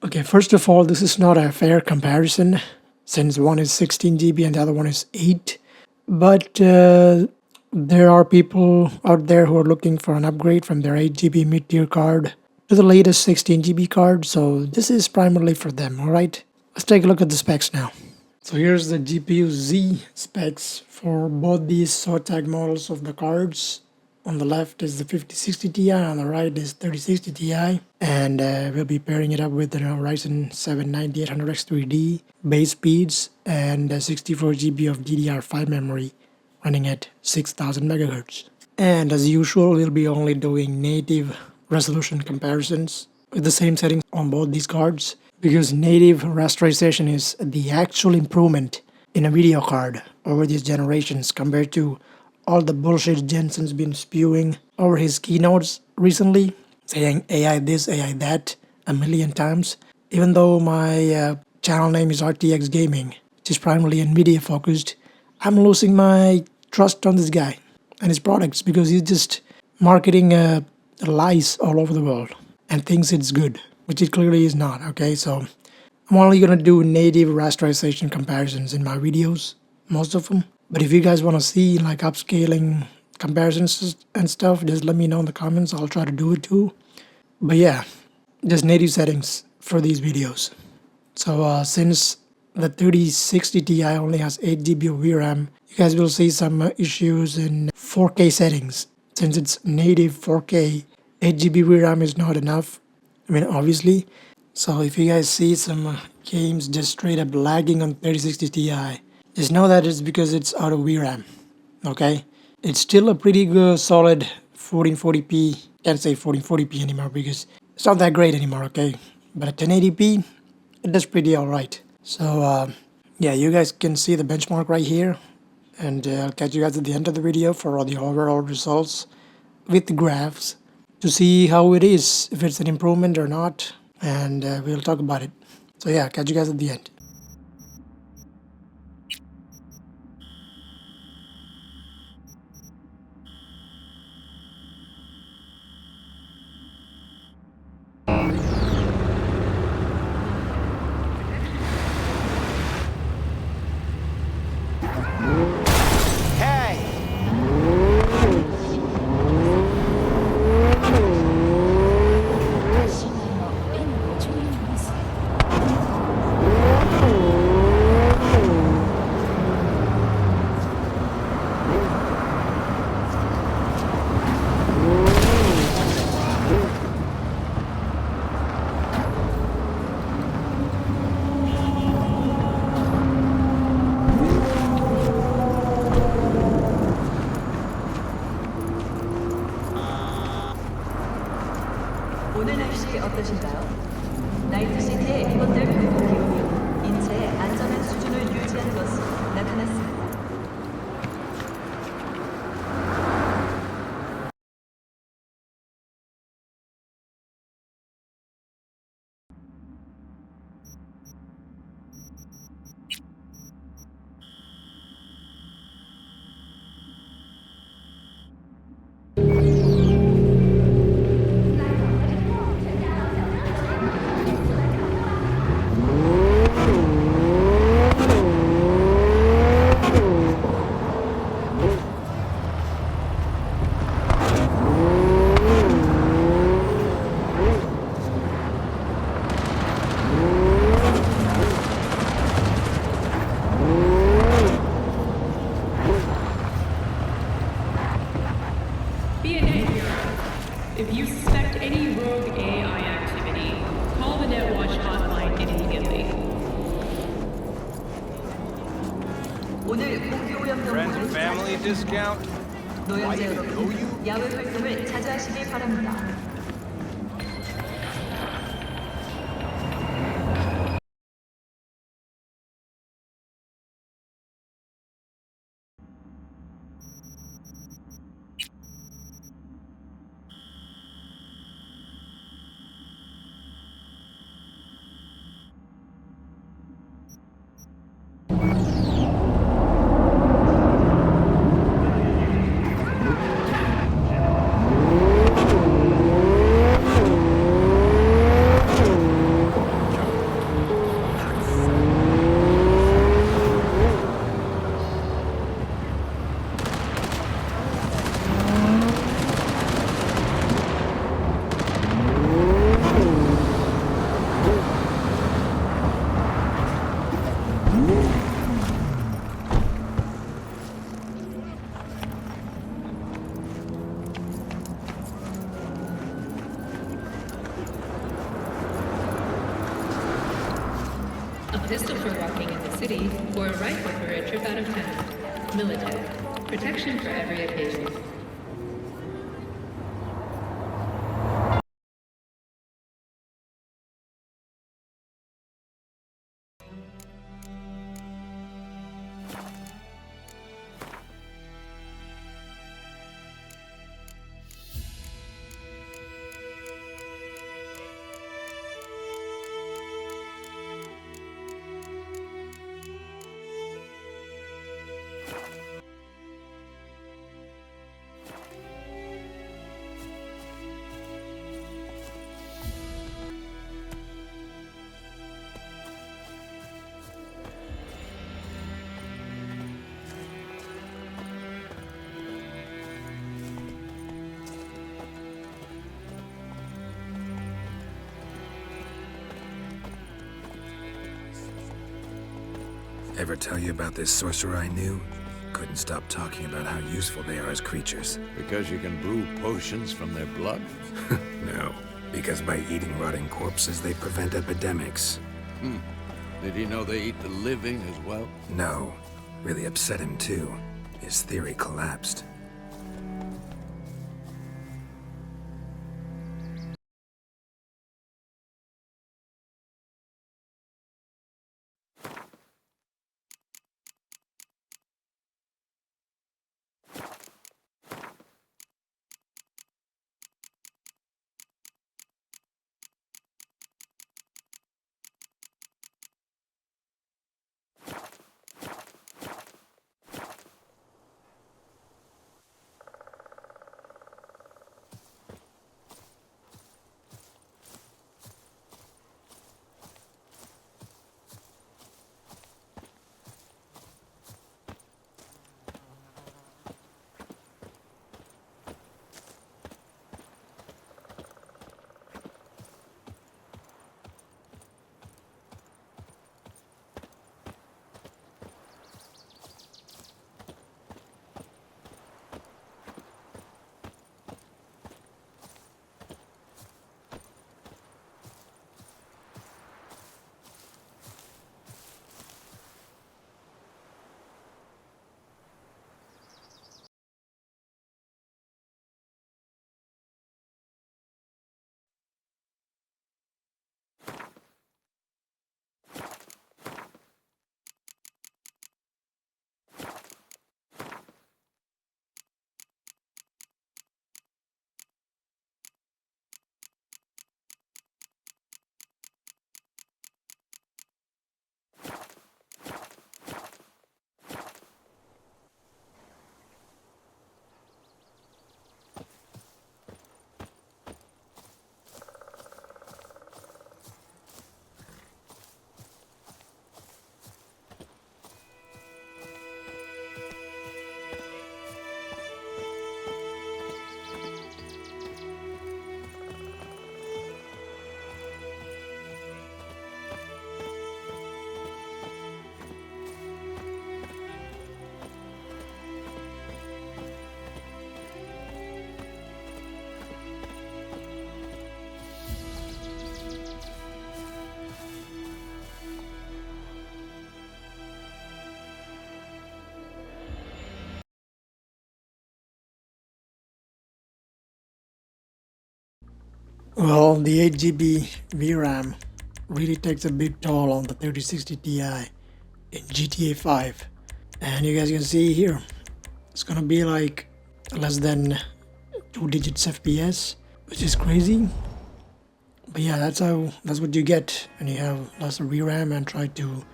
Okay, first of all, this is not a fair comparison since one is 16 GB and the other one is 8. But there are people out there who are looking for an upgrade from their 8 GB mid-tier card to the latest 16 GB card, so this is primarily for them, alright? Let's take a look at the specs now. So here's the GPU Z specs for both these sword tag models of the cards. On the left is the 5060 Ti, on the right is 3060 Ti, and we'll be pairing it up with the Ryzen 7 9800X 3D base speeds and 64 GB of DDR5 memory running at 6000 MHz. And as usual, we'll be only doing native resolution comparisons with the same settings on both these cards, because native rasterization is the actual improvement in a video card over these generations compared to all the bullshit Jensen's been spewing over his keynotes recently, saying AI this, AI that a million times. Even though my channel name is RTX Gaming, which is primarily NVIDIA focused, I'm losing my trust on this guy and his products because he's just marketing lies all over the world and thinks it's good, which it clearly is not, okay? So I'm only gonna do native rasterization comparisons in my videos, most of them. But if you guys want to see like upscaling comparisons and stuff, just let me know in the comments. I'll try to do it too. But yeah, just native settings for these videos. So since the 3060 Ti only has 8 GB of VRAM, you guys will see some issues in 4K settings. Since it's native 4K, 8 GB VRAM is not enough. I mean, obviously. So if you guys see some games just straight up lagging on 3060 Ti, just know that it's because it's out of VRAM, okay? It's still a pretty good, solid 1440p. Can't say 1440p anymore because it's not that great anymore, okay? But at 1080p, it does pretty alright. So, yeah, you guys can see the benchmark right here. And I'll catch you guys at the end of the video for all the overall results with the graphs to see how it is, if it's an improvement or not. And we'll talk about it. So yeah, catch you guys at the end. 오늘 날씨 어떠신가요? 나이트시티의 이번들 평균 기온이 인체의 안전한 수준을 유지하는 것으로 나타났습니다. If you suspect any rogue AI activity, call the NetWatch hotline immediately. 오늘 공기 오염 Friends and family discount? 노영자 여러분, 야외 활동을 자제하시길 바랍니다. pistol for walking in the city, or a rifle for a trip out of town. Military. Protection for every occasion. Ever tell you about this sorcerer I knew? Couldn't stop talking about how useful they are as creatures. Because you can brew potions from their blood? No, because by eating rotting corpses, they prevent epidemics. Did he know they eat the living as well? No, really upset him too. His theory collapsed. Well, the 8 GB VRAM really takes a big toll on the 3060 Ti in GTA 5. And you guys can see here, it's gonna be like less than 2 digits FPS, which is crazy. But yeah, that's what you get when you have less VRAM and try to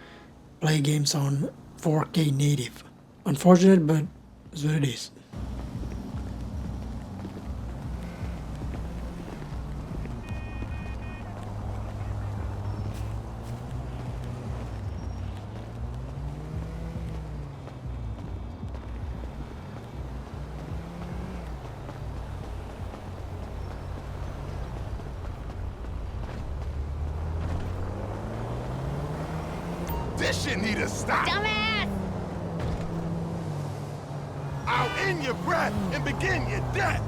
play games on 4K native. Unfortunate, but it's what it is. This shit need to stop. Dumbass! I'll end your breath and begin your death.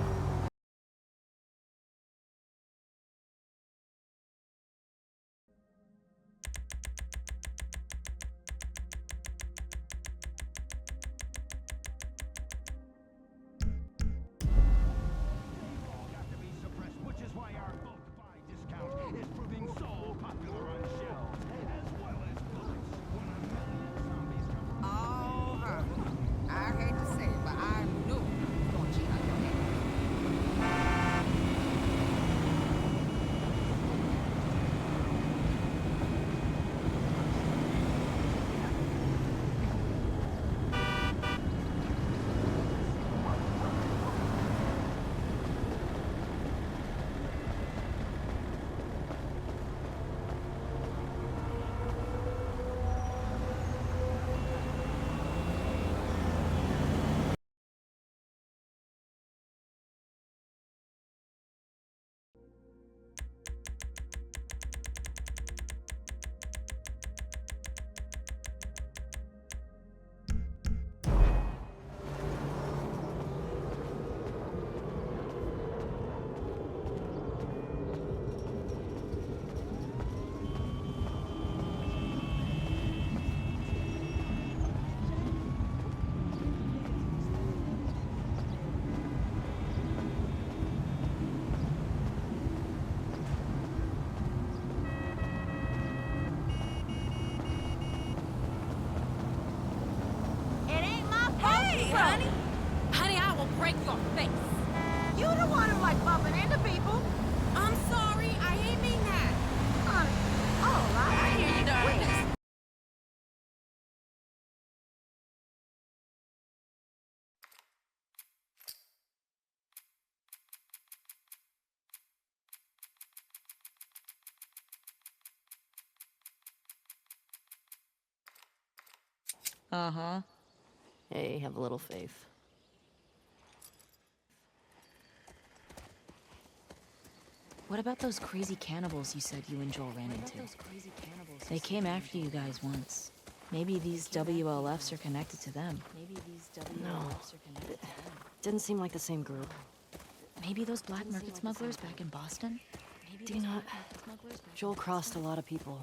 honey? Honey, I will break your face. You the one who like bumping into people. I'm sorry, I ain't mean that. Honey, all right, I hear you, darling. Uh-huh. Hey, have a little faith. What about those crazy cannibals you said you and Joel ran into? They came after you guys once. Maybe these WLFs are connected to them. No. Didn't seem like the same group. Maybe those black market smugglers back in Boston? Do you not? Joel crossed a lot of people.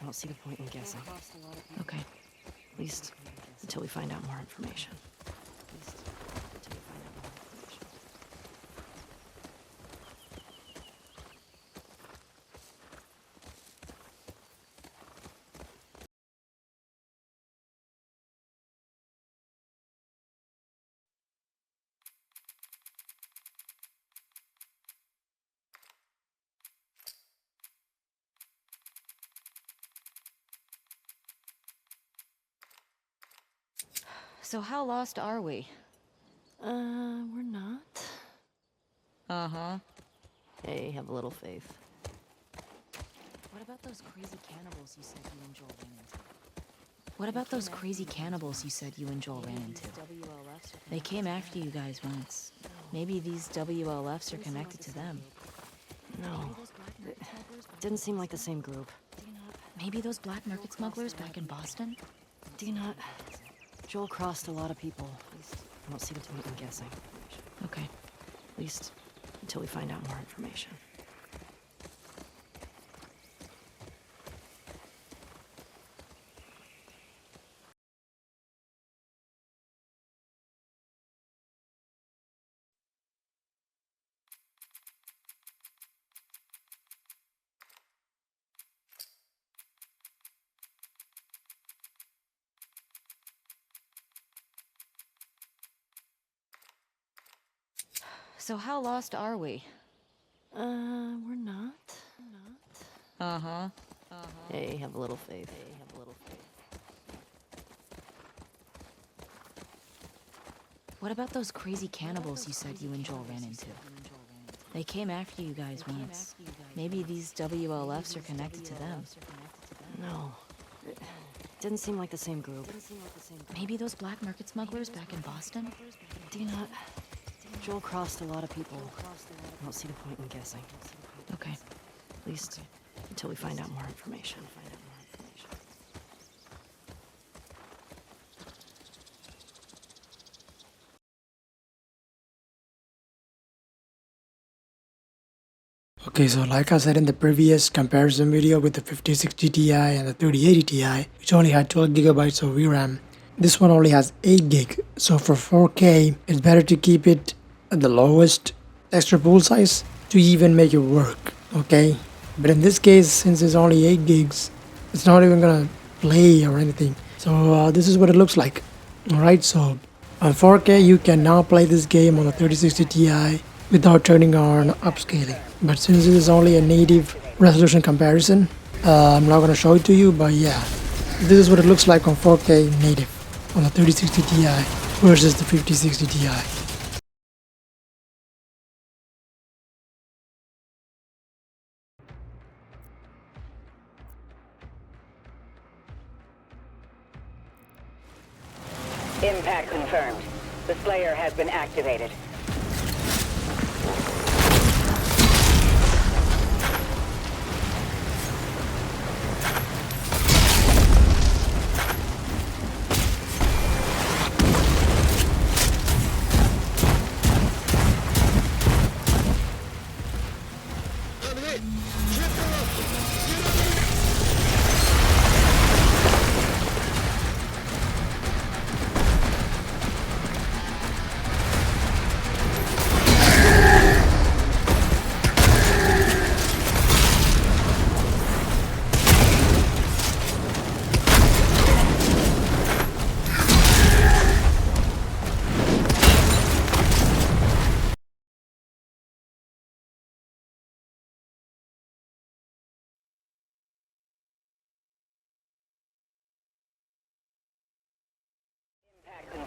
I don't see the point in guessing. Okay. At least until we find out more information. So how lost are we? We're not. Uh-huh. Hey, have a little faith. What about those crazy cannibals you said you and Joel ran into? What about those crazy cannibals you said you and Joel ran into? They came after you guys once. Maybe these WLFs are connected to them. No. Didn't seem like the same group. Maybe those black market smugglers back in Boston? Do you not? Joel crossed a lot of people. I don't see the point in guessing. Okay. At least until we find out more information. So how lost are we? We're not. Uh-huh. Hey, have a little faith. What about those crazy cannibals you said you and Joel ran into? They came after you guys once. Maybe these WLFs are connected to them. No. Didn't seem like the same group. Maybe those black market smugglers back in Boston? Do you not? Joel crossed a lot of people. I don't see the point in guessing. Okay. At least until we find out more information. Okay, so like I said in the previous comparison video with the 5060 Ti and the 3080 Ti, which only had 12 gigabytes of VRAM, this one only has 8 gig. So for 4K, it's better to keep it at the lowest extra pool size to even make it work, okay? But in this case, since it's only 8 gigs, it's not even gonna play or anything. So this is what it looks like. Alright, so on 4K you can now play this game on the 3060 Ti without turning on upscaling. But since it is only a native resolution comparison, I'm not gonna show it to you, but yeah, this is what it looks like on 4K native on the 3060 Ti versus the 5060 Ti. Impact confirmed. The Slayer has been activated.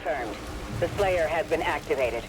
confirmed. The Slayer has been activated.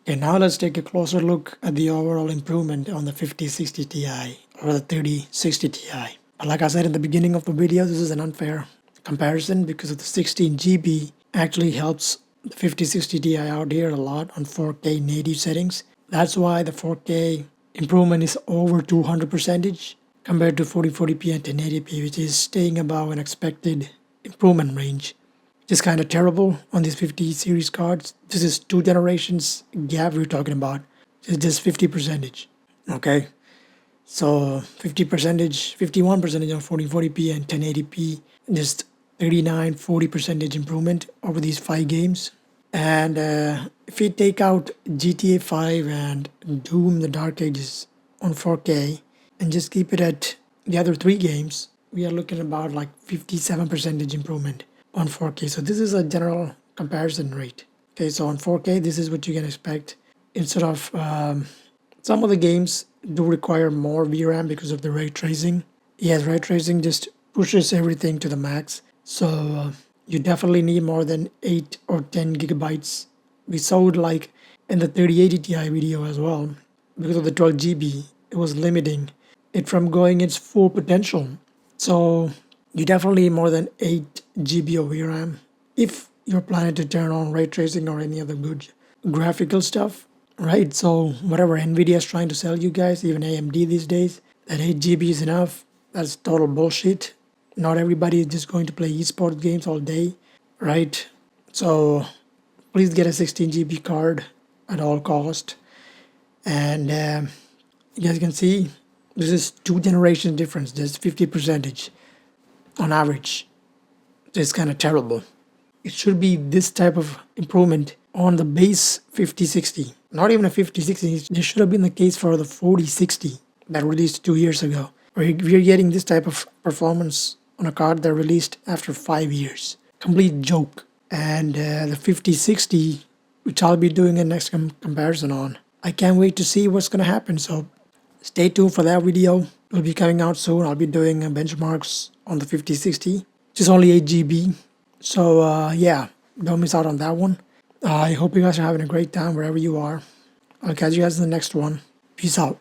Okay, now let's take a closer look at the overall improvement on the 5060 Ti or the 3060 Ti. But like I said in the beginning of the video, this is an unfair comparison because of the 16 GB actually helps the 5060 Ti out here a lot on 4K native settings. That's why the 4K improvement is over 200% compared to 4040p and 1080p, which is staying above an expected improvement range. Just kind of terrible on these 50 series cards. This is 2 generations gap we're talking about. It's just 50%. Okay, so 50%, 51% on 4040p and 1080p, just 39-40% improvement over these 5 games. And if we take out GTA 5 and Doom the Dark Ages on 4K and just keep it at the other 3 games, we are looking about like 57% improvement on 4K. So this is a general comparison rate. Okay, so on 4K, this is what you can expect. Instead of some of the games do require more VRAM because of the ray tracing. Yes, ray tracing just pushes everything to the max. So you definitely need more than 8 or 10 gigabytes. We saw it like in the 3080 Ti video as well. Because of the 12 GB, it was limiting it from going its full potential. So you definitely need more than 8 GB of VRAM if you're planning to turn on ray tracing or any other good graphical stuff, right? So whatever Nvidia is trying to sell you guys, even AMD these days, that 8 GB is enough, that's total bullshit. Not everybody is just going to play esports games all day, right? So please get a 16 GB card at all cost. And you guys can see this is 2 generations difference, just 50% on average. It's kind of terrible. It should be this type of improvement on the base 5060. Not even a 5060. This should have been the case for the 4060 that released 2 years ago. We're getting this type of performance on a card that released after 5 years. Complete joke. And the 5060, which I'll be doing a next comparison on. I can't wait to see what's going to happen. So stay tuned for that video. It will be coming out soon. I'll be doing benchmarks on the 5060. Just only 8 GB. So yeah, don't miss out on that one. I hope you guys are having a great time wherever you are. I'll catch you guys in the next one. Peace out.